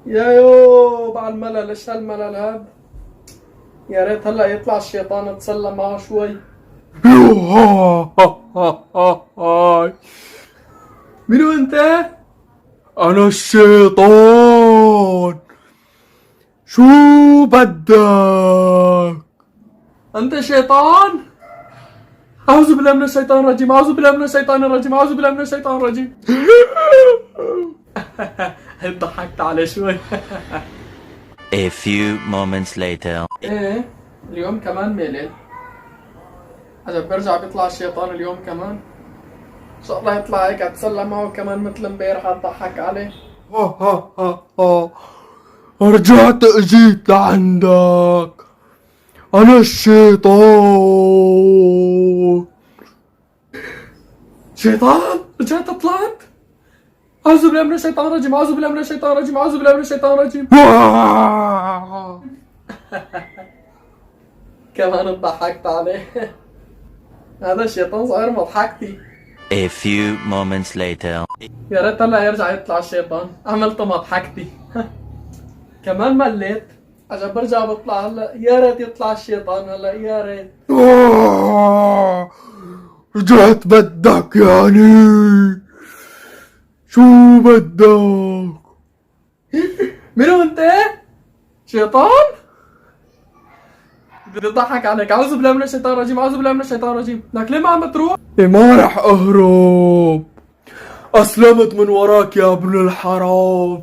يا على الملل، ايش هالملل هذا؟ يا ريت هلا يطلع الشيطان اتسلى معه شوي. منو انت؟ أنا الشيطان. شو بدك؟ انت شيطان؟ اعوذ بالله من الشيطان الرجيم، اعوذ بالله من الشيطان الرجيم، اعوذ بالله من الشيطان الرجيم. ضحكت عليه شوي. A few moments later. ايه اليوم كمان ميلاد. عجب برجع بيطلع الشيطان اليوم كمان. ان شاء الله يطلع هيك اتسلى معه كمان مثل امبارح اضحك عليه. رجعت اجيت لعندك. أنا الشيطان. شيطان؟ رجعت طلعت؟ اعوذ بالله من الشيطان الرجيم، اعوذ بالله من الشيطان الرجيم، اعوذ بالله من الشيطان الرجيم. كمان ضحكت عليه. هذا الشيطان صاير مضحكتي. A few moments later. يا ريت هلا يرجع يطلع الشيطان، عملت مضحكتي. كمان مليت. عشان برجع بطلع هلا، يا ريت يطلع الشيطان هلا، يا ريت. رجعت بدك يعني؟ شو بدك؟ منو انت؟ شيطان؟ بدي اضحك عليك، اعوذ بالله من الشيطان الرجيم، اعوذ بالله من الشيطان الرجيم، لك ليه ما عم تروح؟ ما رح اهرب. اسلمت من وراك يا ابن الحرام.